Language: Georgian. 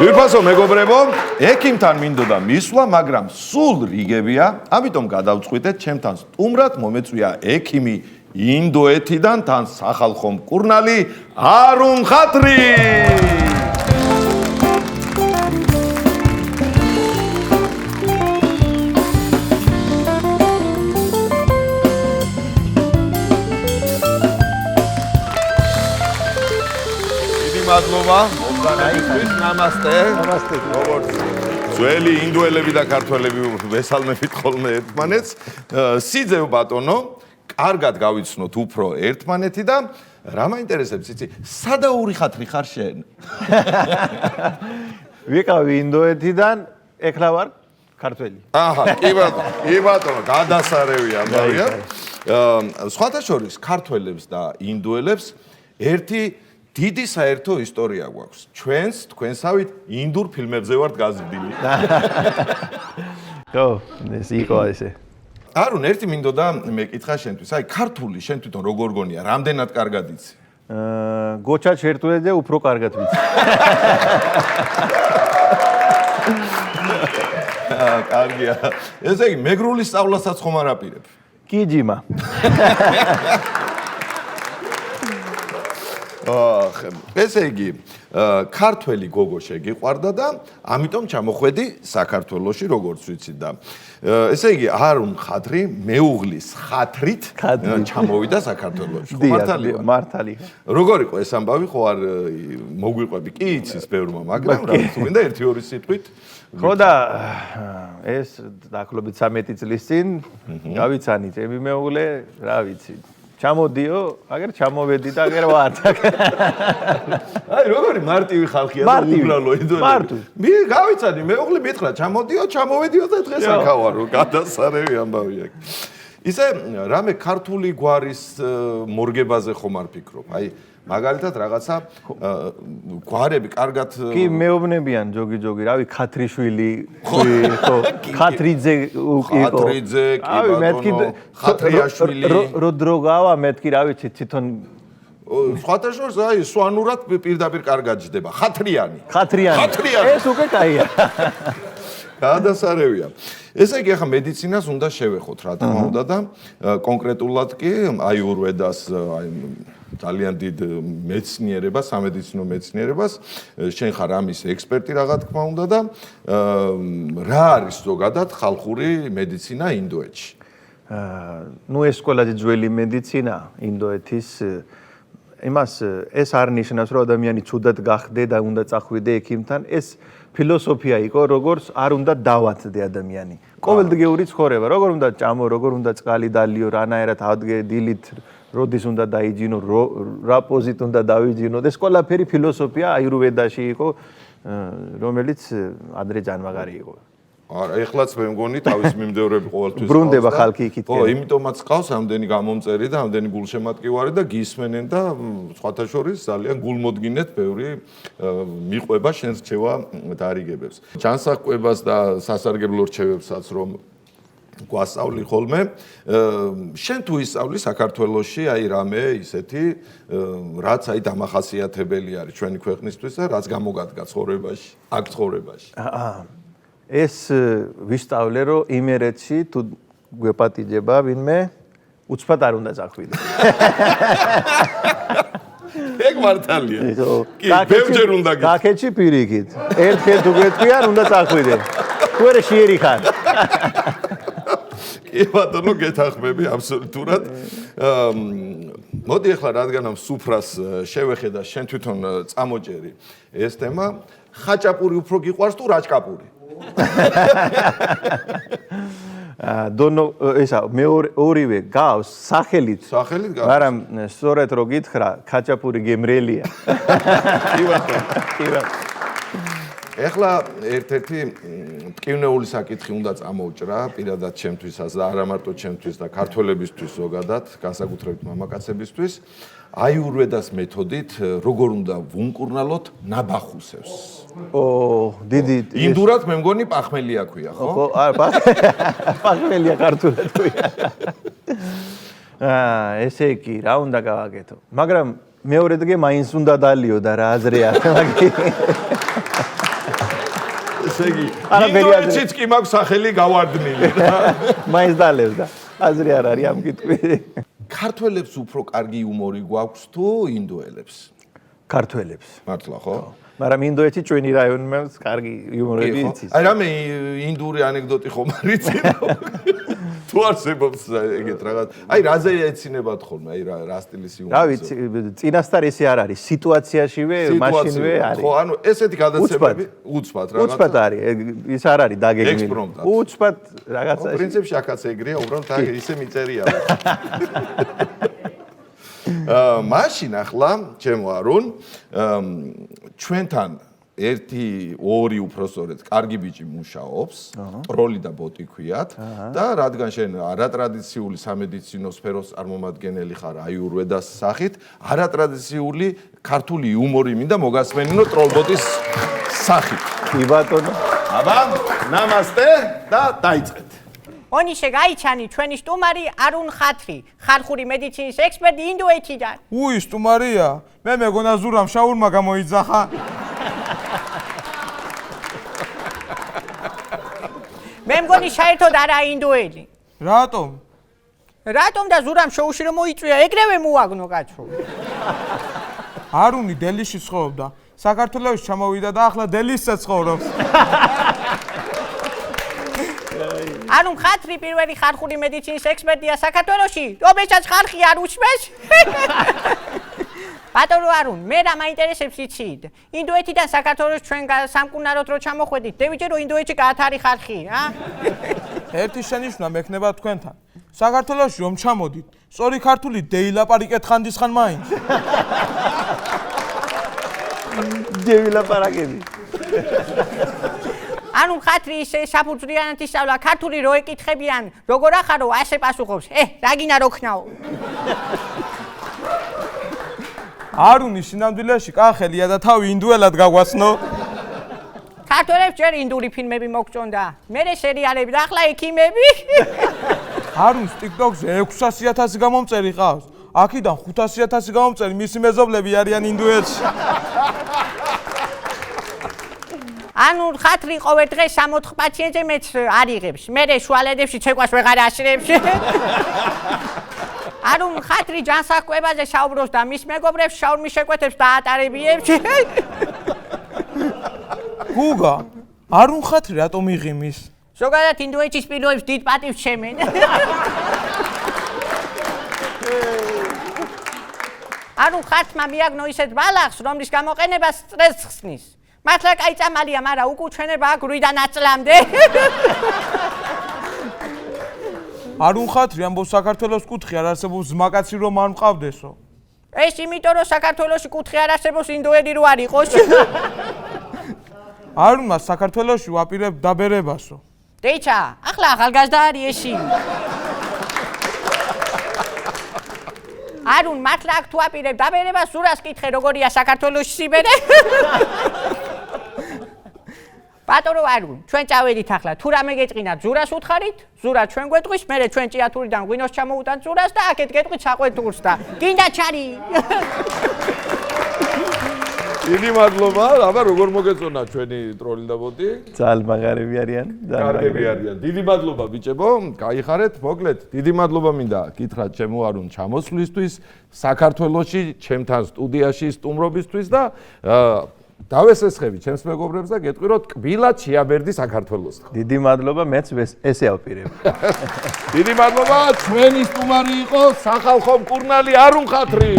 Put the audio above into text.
ძვირფასო მეგობრებო, ექიმთან მინდოდა მისვლა, მაგრამ სულ რიგებია, ამიტომ გადავწყვიტეთ ჩემთან სტუმრად მომეწვია ექიმი ინდოეთიდან, თან სახალხო მკურნალი არუნ ხათრი. მადლობა, მოგზაურობისთვის, ნამასტე. ნამასტე. როგორც ძველი ინდოელები და ქართველები ვესალმებით ხოლმე ერთმანეთს. სიძევ ბატონო, კარგად გავიცნოთ უფრო ერთმანეთი და რა მაინტერესებს, იცი, სადაური ხათრი ხარ შენ? ვიყავი ინდოეთიდან, ეხლა ვარ ქართველი. აჰა, კი ბატონო, გადასარევი ამბავია. სხვათა შორის ქართველებს და ინდოელებს ერთი დიდი საერთო ისტორია გვაქვს. თქვენსავით ინდურ ფილმებზე ვართ გაზრდილი. ხო, ეს იყო ესე. არუნ, ერთი მინდოდა მეკითხა შენთვის. აი, ქართული შენ თვითონ როგორ გონია, რამდენად კარგად იცი? გოჩა ჩერტულედე უფრო კარგად ვიცი. კარგია. ესე იგი, მეგრული სწავლასაც ხომ არ აპირებ? კი ჯიმა. ესე იგი, ქართველი გოგო შეგიყვარდა და ამიტომ ჩამოხვედი საქართველოში, როგორც ვიცი და ესე იგი, არუნ ხათრი მეუღლის ხათრით ჩამოვიდა საქართველოში. ხო მართალია? მართალია. როგორ იყო ეს ამბავი, ხო არ მოგვიყვები? კი იცის ბევრმა, მაგრამ რა თქმა უნდა, 1-2 სიტყვით. ხო და ეს დაახლოებით 13 წლის წინ გავიცანი ჩემი მეუღლე, რა ვიცი. ჩამოდიო, აგერ ჩამოვედი და აგერ ვარ. აი, როგორი მარტივი ხალხია და უბრალო ინდოელი. მარტივი. მე გავიცანი, მეუღლე მითხრა, ჩამოდიო, ჩამოვედიო და დღეს აქავარო, გადასარევი ამბავი აქ. ისე რამე ქართული გვარის მორგებაზე ხომ არ ფიქრობ? აი, მაგალითად რაღაცა გვარები კარგად კი მეუბნებიან ჯოგი, რავი, ხათრიშვილი, ხო, ხათრიძე იყო. ხათრიძე, კი ბატონო, ხათრიაშვილი. რო გავა მეთქი, რავი, თვითონ სხვათა შორის, აი, სვანურად პირდაპირ კარგად ჯდება. ხათრიანი. ეს უკვე კაია. გადასარევია. ესე იგი, ახლა მედიცინას უნდა შევეხოთ, რა თქმა უნდა და კონკრეტულად კი აიურვედას, აი ძალიან დიდ მეცნიერებას, სამედიცინო მეცნიერებას, შენ ხარ ამის ექსპერტი რა თქმა უნდა და რა არის ზოგადად ხალხური მედიცინა ინდოეთში? ნუ ეს ყველაზე ძველი მედიცინა ინდოეთის იმას ეს არ ნიშნავს რომ ადამიანი ცუდად გახდე და უნდა წახვიდე ექიმთან, ეს ფილოსოფია იყო, როგორც არ უნდა დავაცდე ადამიანი. ყოველდღიური ცხოვრება, როგორ უნდა ჭამო, როგორ უნდა წყალი დალიო, რანაირად ადგე დილით, როდის უნდა დაიჯინო, რა პოზით უნდა დავიჯინო. ეს ყველაფერი ფილოსოფია აიურვედაში იყო, რომელიც ადრე ჯანმაღარი იყო. არა, ეხლაც მე მგონი თავის მიმდევრები ყოველთვის ბრუნდება ხალხი იქით. ხო, იმიტომაც ყავს ამდენი გამომწერი და ამდენი გულშემატკივარი და გისმენენ და სხვათა შორის ძალიან გულმოდგინეთ ბევრი მიყვება შენს რჩევა დარიგებებს. ჯანსაღკვებას და სასარგებლო რჩევებსაც რომ გვასწავლი ხოლმე. შენ თუ ისწავლი საქართველოში, აი რამე ისეთი, რაც აი დამახასიათებელი არის ჩვენი ქვეყნისთვის და რაც გამოგადგა ცხოვრებაში, აქ ცხოვრებაში. ეს ვისწავლე, რომ იმერეთში თუ გვეპატიჯება ვინმე, უცბად არ უნდა წახვიდე. ეგ მართალია. კი, ბევრჯერ უნდა გიქ. კაკეთში პირიქით. ერთხელ თუ გვეტყვიან, უნდა წახვიდე. თუ არა შეერი ხარ. კი ბატონო, გეთანხმები აბსოლუტურად. მოდი ახლა რადგან ამ სუფრას შევეხედა შენ თვითონ წამოჭერი ეს თემა, ხაჭაპური უფრო გიყვარს თუ რაჭკაპური? დონო ესა მე ორივე გავს სახელით გავს მაგრამ სწორედ რო გითხრა ხაჭაპური გემრიელია კი ბატონო ეხლა ერთ-ერთი მტკივნეული საკითხი უნდა წამოვჭრა პირადად ჩემთვისაც და არა მარტო ჩემთვის და ქართველებისთვის ზოგადად განსაკუთრებით მამაკაცებისთვის აიურვედას მეთოდით როგორ უნდა ვუნკურნალოთ ნაბახუსებს დიდი ინდურად მე მგონი პახმელია ქვია ხო? ხო, არა, პახმელია ქართულად ქვია. ესე იგი, რა უნდა გავაკეთო? მაგრამ მეორე დღე მაინც უნდა დალიო და რა აზრი აქვს? ესე იგი. არაფერი აზრი. ინდოეთშიც კი მაქვს სახელი გავარდნილი რა. მაინც დალევს და აზრი არ არის ამ კითხვით. ქართველებს უფრო კარგი იუმორი გვაქვს თუ ინდოელებს? ქართველებს. მართლა ხო? მაგრამ ინდოეთი ჩვენი რაიონის კარგი იუმორები იცის. აი რამე ინდური ანეკდოტი ხომ არის? თუ არსებობს ეგეთ რაღაც. აი რაზე ეცინებათ ხოლმე? აი რა სტილის იუმორი? რა ვიცი, წინასწარ ესე არ არის, სიტუაციაშივე, მაშინვე არის. ხო, ანუ ესეთი გადაცემები უცბად რაღაცა. უცბად არის, ის არ არის დაგეგმილი. უცბად რაღაცა. პრინციპში აქაც ეგრეა, უბრალოდ ისე მიწერია. მაშინ ახლა ჩემო არუნ ჩვენთან ერთი ორი უბრალოდ კარგი ბიჭი მუშაობს, პროლი და ბოტი ქვიათ და რადგან შენ არატრადიციული სამედიცინო სფეროს წარმომადგენელი ხარ აიურვედას სახით, არატრადიციული ქართული იუმორი მინდა მოგასმენინო ტროლბოტის სახით. კი ბატონო. აბა, ნამასტე და დაიწყეთ. ონიშე გაიჩანი ჩვენი სტუმარი არუნ ხათრი, ხალხური მედიცინის ექსპერტი ინდოეთიდან. უი, სტუმარია? მე მეგონა ზურამ შაურმა გამოიძახა. მე მგონი საერთოდ არა ინდოელი. რატომ? რატომ და ზურამ შოუში რომ მოიწვია, ეგრევე მოაგნო კაცო. არუნი დელიში ცხოვრობდა. საქართველოში ჩამოვიდა და ახლა დელისზე ცხოვრობს. არუნ ხათრი პირველი ხალხური მედიცინის ექსპერტია საქართველოში, რომელსაც ხალხი არ უშმეს. ბატონო არუნ, მე რა მაინტერესებს იცით? ინდოეთიდან საქართველოს ჩვენ სამკურნალოდ რო ჩამოხვედით, დევიჯე რომ ინდოეთში გაათარი ხალხი, ა? ერთი შენიშვნა მექნება თქვენთან. საქართველოში რომ ჩამოდით, სწორი ქართული დეილაპარიკეთ ხანდისხან მაინც. დეილაპარაკები. ანუ ხათრი ისე საფუძვლიანად ისწავლა ქართული რო ეკითხებიან, როგორ ახარო, ასე პასუხობს. რა გინა რო ქნაო? არუნი სინამდვილეში კახელია და თავი ინდუელად გაგვაცნო. ქართველებს ჯერ ინდური ფილმები მოგწონდა, მერე სერიალები და ახლა ექიმები. არუნს TikTok-ზე 600,000 გამომწერი ყავს. აქედან 500,000 გამომწერი მისი მეზობლები არიან ინდუეთში. ანუ ხათრი ყოველ დღეს 60 პაციენტზე მეც არიღებს. მერე შუალედებში ცეკვას ვეღარ აშრებს. არუნ ხათრი ჯანსაღკვებაზე საუბრობს და მის მეგობრებს შაურმის შეკვეთებს დაატარებიებს. გუგა, არუნ ხათრი რატომ იღიმის? ზოგადად ინდოეთის პიროებს დიდ პატივს შემენ. არუნ ხათმა მიაგნო ისეთ ბალახს, რომლის გამოყენება სტრესს ხსნის. მართლა კაი წამალია, მაგრამ უკუჩვენება აქვს 8-დან 10 წლამდე. არუნ ხათრი ამბობს საქართველოს კუთხე არ არსებობს ზმაკაცი რომ არ მყავდესო. ეს იმიტომ რომ საქართველოში კუთხე არ არსებობს ინდოელი რო არ იყოს. არუნმა საქართველოში ვაპირებ დაბერებასო. დეიჩა, ახლა ახალგაზრდა არის ესი. არუნ მართლა აქ თუ აპირებ დაბერებას, ზურას კითხე როგორია საქართველოში სიბერე. ბატონო არუნ, ჩვენ წავედით ახლა, თუ რამე გეწყინათ, ზურას უთხარით, ზურა ჩვენ გვეტყვის, მერე ჩვენ ჭიათურიდან ღვინოს ჩამოუტანთ ზურას და აქეთ გეტყვით საყვეთურს და გინდა ჩარი. დიდი მადლობა, აბა როგორ მოგეწონა ჩვენი ტროლი და ბოტი? ძალიან მაგარები არიან. კარგები არიან. დიდი მადლობა ბიჭებო, გაიხარეთ, მოკლედ. დიდი მადლობა მინდა გითხრათ ჩემო არუნ ჩამოსვლისთვის, საქართველოში, ჩემთან სტუდიაში სტუმრობისთვის და დავესესხები ჩემს მეგობრებს და გეტყვი რომ ტკბილად შეაბერდი საქართველოს. დიდი მადლობა, მეც ესე ავპირებ. დიდი მადლობა, ჩვენი სტუმარი იყო სახალხო მკურნალი არუნ ხათრი.